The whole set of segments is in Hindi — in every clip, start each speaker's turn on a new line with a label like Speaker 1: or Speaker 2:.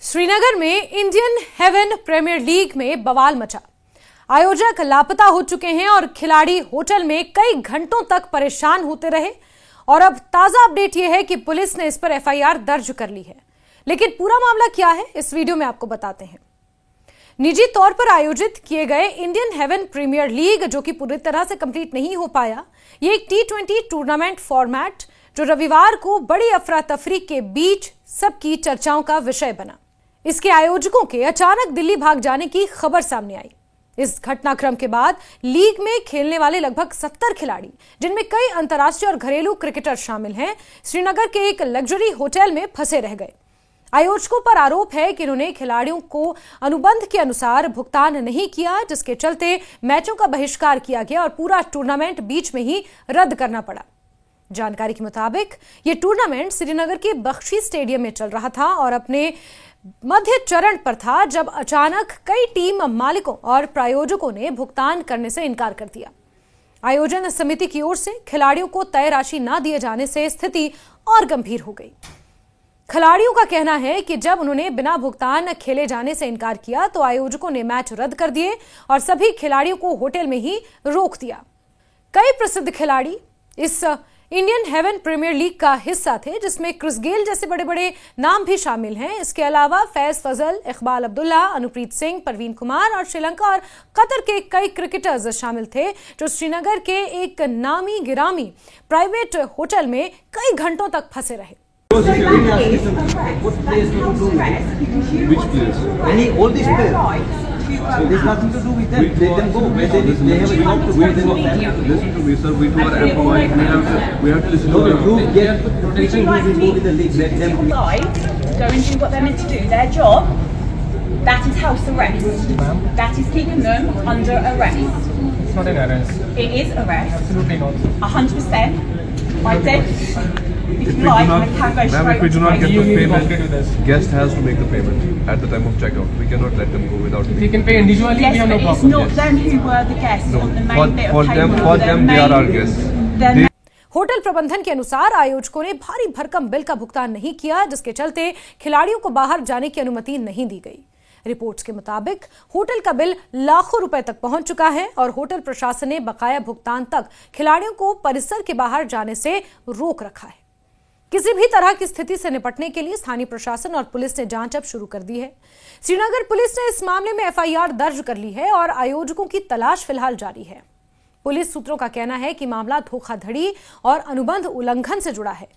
Speaker 1: श्रीनगर में इंडियन हेवन प्रीमियर लीग में बवाल मचा। आयोजक लापता हो चुके हैं और खिलाड़ी होटल में कई घंटों तक परेशान होते रहे। और अब ताजा अपडेट यह है कि पुलिस ने इस पर एफआईआर दर्ज कर ली है। लेकिन पूरा मामला क्या है, इस वीडियो में आपको बताते हैं। निजी तौर पर आयोजित किए गए इंडियन हेवन प्रीमियर लीग, जो कि पूरी तरह से कंप्लीट नहीं हो पाया, ये एक T20 टूर्नामेंट फॉर्मेट जो रविवार को बड़ी अफरा तफरी के बीच सबकी चर्चाओं का विषय बना। इसके आयोजकों के अचानक दिल्ली भाग जाने की खबर सामने आई। इस घटनाक्रम के बाद लीग में खेलने वाले लगभग 70 खिलाड़ी, जिनमें कई अंतर्राष्ट्रीय और घरेलू क्रिकेटर शामिल हैं, श्रीनगर के एक लग्जरी होटल में फंसे रह गए। आयोजकों पर आरोप है कि इन्होंने खिलाड़ियों को अनुबंध के अनुसार भुगतान नहीं किया, जिसके चलते मैचों का बहिष्कार किया गया और पूरा टूर्नामेंट बीच में ही रद्द करना पड़ा। जानकारी के मुताबिक ये टूर्नामेंट श्रीनगर के बख्शी स्टेडियम में चल रहा था और अपने मध्य चरण पर था, जब अचानक कई टीम मालिकों और प्रायोजकों ने भुगतान करने से इनकार कर दिया। आयोजन समिति की ओर से खिलाड़ियों को तय राशि न दिए जाने से स्थिति और गंभीर हो गई। खिलाड़ियों का कहना है कि जब उन्होंने बिना भुगतान खेले जाने से इनकार किया तो आयोजकों ने मैच रद्द कर दिए और सभी खिलाड़ियों को होटल में ही रोक दिया। कई प्रसिद्ध खिलाड़ी इस इंडियन हेवन प्रीमियर लीग का हिस्सा थे, जिसमें क्रिस गेल जैसे बड़े बड़े नाम भी शामिल हैं। इसके अलावा फैज फजल, इकबाल अब्दुल्ला, अनुप्रीत सिंह, परवीन कुमार और श्रीलंका और कतर के कई क्रिकेटर्स शामिल थे, जो श्रीनगर के एक नामी गिरामी प्राइवेट होटल में कई घंटों तक फंसे रहे।
Speaker 2: So there's nothing to do with them. Let them go. They have a job to do.
Speaker 3: Listen to me, sir. We two are employees. We have to listen to them.
Speaker 2: You get protection. You will go with the league. Let them
Speaker 4: go and do what they're meant to do. Their job. That is house arrest. That is keeping them under arrest.
Speaker 5: It's not an arrest.
Speaker 4: It is arrest.
Speaker 5: Absolutely not.
Speaker 4: 100%. I said. If you like, we can go straight.
Speaker 3: If we do not get the payment, guest has to make the payment at the time of checkout. We cannot let them go without.
Speaker 5: If they can pay individually,
Speaker 4: yes,
Speaker 5: we have no
Speaker 4: but
Speaker 5: problem.
Speaker 4: It's not them who were the guests on the main bit of
Speaker 3: for them, they are our guests.
Speaker 1: Hotel प्रबंधन के अनुसार आयोजकों ने भारी भरकम बिल का भुगतान नहीं किया, जिसके चलते खिलाड़ियों को बाहर जाने की अनुमति नहीं दी गई। रिपोर्ट्स के मुताबिक होटल का बिल लाखों रुपए तक पहुंच चुका है और होटल प्रशासन ने बकाया भुगतान तक खिलाड़ियों को परिसर के बाहर जाने से रोक रखा है। किसी भी तरह की स्थिति से निपटने के लिए स्थानीय प्रशासन और पुलिस ने जांच अब शुरू कर दी है। श्रीनगर पुलिस ने इस मामले में एफआईआर दर्ज कर ली है और आयोजकों की तलाश फिलहाल जारी है। पुलिस सूत्रों का कहना है कि मामला धोखाधड़ी और अनुबंध उल्लंघन से जुड़ा है।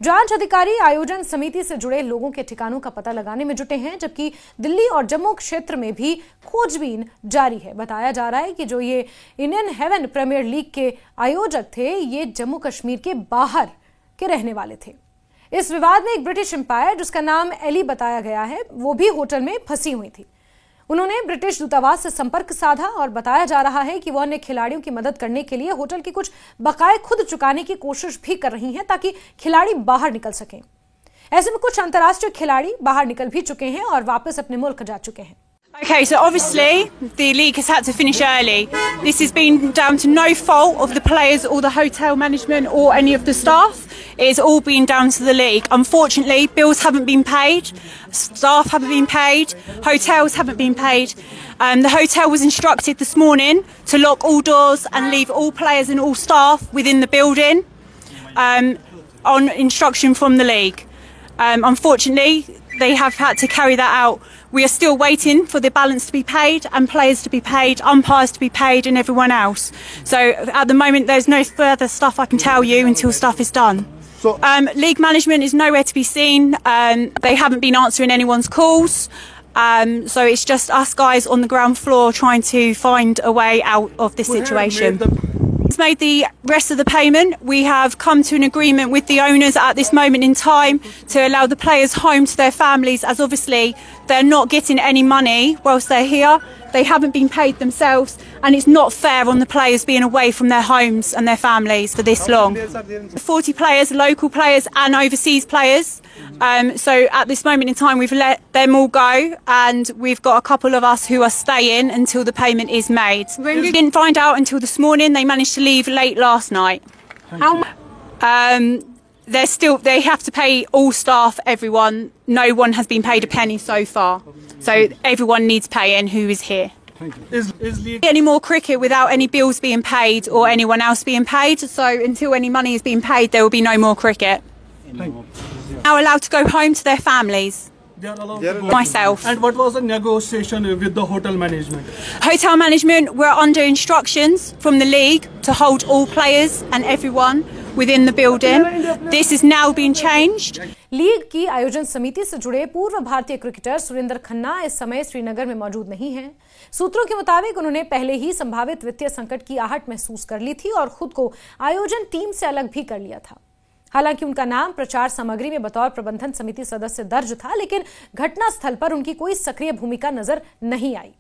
Speaker 1: जांच अधिकारी आयोजन समिति से जुड़े लोगों के ठिकानों का पता लगाने में जुटे हैं, जबकि दिल्ली और जम्मू क्षेत्र में भी खोजबीन जारी है। बताया जा रहा है कि जो ये इंडियन हेवन प्रीमियर लीग के आयोजक थे, ये जम्मू कश्मीर के बाहर के रहने वाले थे। इस विवाद में एक ब्रिटिश एम्पायर, जिसका नाम एली बताया गया है, वो भी होटल में फंसी हुई थी। उन्होंने ब्रिटिश दूतावास से संपर्क साधा और बताया जा रहा है कि वो अन्य खिलाड़ियों की मदद करने के लिए होटल के कुछ बकाए खुद चुकाने की कोशिश भी कर रही हैं, ताकि खिलाड़ी बाहर निकल सकें। ऐसे में कुछ अंतर्राष्ट्रीय खिलाड़ी बाहर निकल भी चुके हैं और वापस अपने मुल्क जा चुके हैं।
Speaker 4: Okay, so obviously the league has had to finish early. This has been down to no fault of the players or the hotel management or any of the staff. It's all been down to the league. Unfortunately, bills haven't been paid, staff haven't been paid, hotels haven't been paid. The hotel was instructed this morning to lock all doors and leave all players and all staff within the building on instruction from the league. Unfortunately, they have had to carry that out. We are still waiting for the balance to be paid and players to be paid, umpires to be paid and everyone else. So at the moment there's no further stuff I can tell you until stuff is done. So league management is nowhere to be seen. They haven't been answering anyone's calls. So it's just us guys on the ground floor trying to find a way out of this situation. Made the rest of the payment. We have come to an agreement with the owners at this moment in time to allow the players home to their families, as obviously they're not getting any money whilst they're here. They haven't been paid themselves, and it's not fair on the players being away from their homes and their families for this long. 40 players, local players and overseas players. So at this moment in time we've let them all go, and we've got a couple of us who are staying until the payment is made. We didn't find out until this morning. They managed to leave late last night.
Speaker 5: How
Speaker 4: they have to pay all staff, everyone. No one has been paid a penny so far. So everyone needs paying who is here.
Speaker 6: Is
Speaker 4: Any more cricket without any bills being paid or anyone else being paid. So until any money is being paid, there will be no more cricket. Now allowed to go home to their families.
Speaker 6: they are allowed to go?
Speaker 4: Myself.
Speaker 6: And what was the negotiation with the hotel management?
Speaker 4: Hotel management were under instructions from the league to hold all players and everyone within the building. This is now being changed.
Speaker 1: League की आयोजन समिति से जुड़े पूर्व भारतीय क्रिकेटर सुरेंद्र खन्ना इस समय श्रीनगर में मौजूद नहीं हैं। सूत्रों के मुताबिक उन्होंने पहले ही संभावित वित्तीय संकट की आहट महसूस कर ली थी और खुद को आयोजन टीम से अलग भी कर लिया था। हालांकि उनका नाम प्रचार सामग्री में बतौर प्रबंधन समिति सदस्य दर्ज था, लेकिन घटनास्थल पर उनकी कोई सक्रिय भूमिका नजर नहीं आई।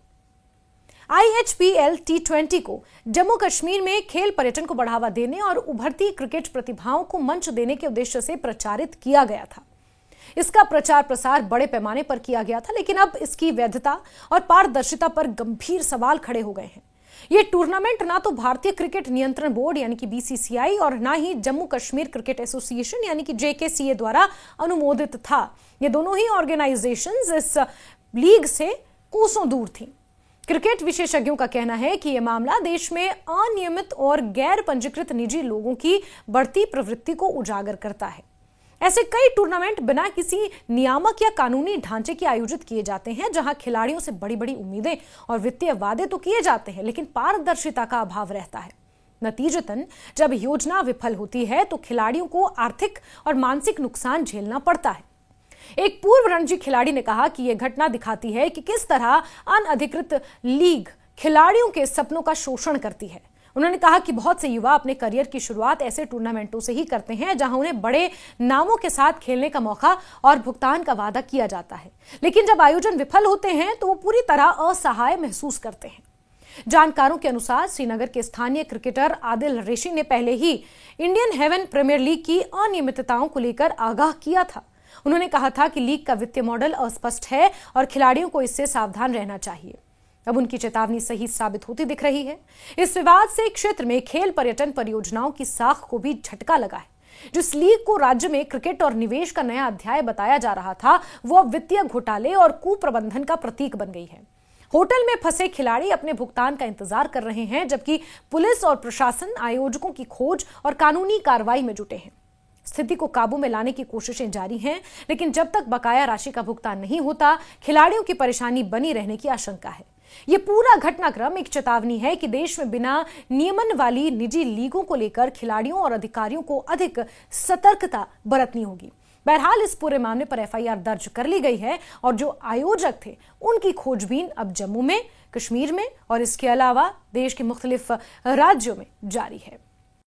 Speaker 1: IHPL T20 को जम्मू कश्मीर में खेल पर्यटन को बढ़ावा देने और उभरती क्रिकेट प्रतिभाओं को मंच देने के उद्देश्य से प्रचारित किया गया था। इसका प्रचार प्रसार बड़े पैमाने पर किया गया था, लेकिन अब इसकी वैधता और पारदर्शिता पर गंभीर सवाल खड़े हो गए हैं। ये टूर्नामेंट ना तो भारतीय क्रिकेट नियंत्रण बोर्ड यानी कि BCCI और ना ही जम्मू कश्मीर क्रिकेट एसोसिएशन यानी कि JKCA द्वारा अनुमोदित था। ये दोनों ही ऑर्गेनाइजेशंस इस लीग से कोसों दूर थीं। क्रिकेट विशेषज्ञों का कहना है कि यह मामला देश में अनियमित और गैर पंजीकृत निजी लोगों की बढ़ती प्रवृत्ति को उजागर करता है। ऐसे कई टूर्नामेंट बिना किसी नियामक या कानूनी ढांचे के आयोजित किए जाते हैं, जहां खिलाड़ियों से बड़ी बड़ी उम्मीदें और वित्तीय वादे तो किए जाते हैं, लेकिन पारदर्शिता का अभाव रहता है। नतीजतन जब योजना विफल होती है तो खिलाड़ियों को आर्थिक और मानसिक नुकसान झेलना पड़ता है। एक पूर्व रणजी खिलाड़ी ने कहा कि यह घटना दिखाती है कि किस तरह अनधिकृत लीग खिलाड़ियों के सपनों का शोषण करती है। उन्होंने कहा कि बहुत से युवा अपने करियर की शुरुआत ऐसे टूर्नामेंटों से ही करते हैं जहां उन्हें बड़े नामों के साथ खेलने का मौका और भुगतान का वादा किया जाता है, लेकिन जब आयोजन विफल होते हैं तो वो पूरी तरह असहाय महसूस करते हैं। जानकारों के अनुसार श्रीनगर के स्थानीय क्रिकेटर आदिल रेशी ने पहले ही इंडियन हेवन प्रीमियर लीग की अनियमितताओं को लेकर आगाह किया था। उन्होंने कहा था कि लीग का वित्तीय मॉडल अस्पष्ट है और खिलाड़ियों को इससे सावधान रहना चाहिए। अब उनकी चेतावनी सही साबित होती दिख रही है। इस विवाद से क्षेत्र में खेल पर्यटन परियोजनाओं की साख को भी झटका लगा है। जिस लीग को राज्य में क्रिकेट और निवेश का नया अध्याय बताया जा रहा था, वो अब वित्तीय घोटाले और कुप्रबंधन का प्रतीक बन गई है। होटल में फंसे खिलाड़ी अपने भुगतान का इंतजार कर रहे हैं, जबकि पुलिस और प्रशासन आयोजकों की खोज और कानूनी कार्रवाई में जुटे हैं। स्थिति को काबू में लाने की कोशिशें जारी हैं, लेकिन जब तक बकाया राशि का भुगतान नहीं होता, खिलाड़ियों की परेशानी बनी रहने की आशंका है। यह पूरा घटनाक्रम एक चेतावनी है कि देश में बिना नियमन वाली निजी लीगों को लेकर खिलाड़ियों और अधिकारियों को अधिक सतर्कता बरतनी होगी। बहरहाल इस पूरे मामले पर FIR दर्ज कर ली गई है और जो आयोजक थे उनकी खोजबीन अब जम्मू में, कश्मीर में और इसके अलावा देश के मुख्तलिफ राज्यों में जारी है।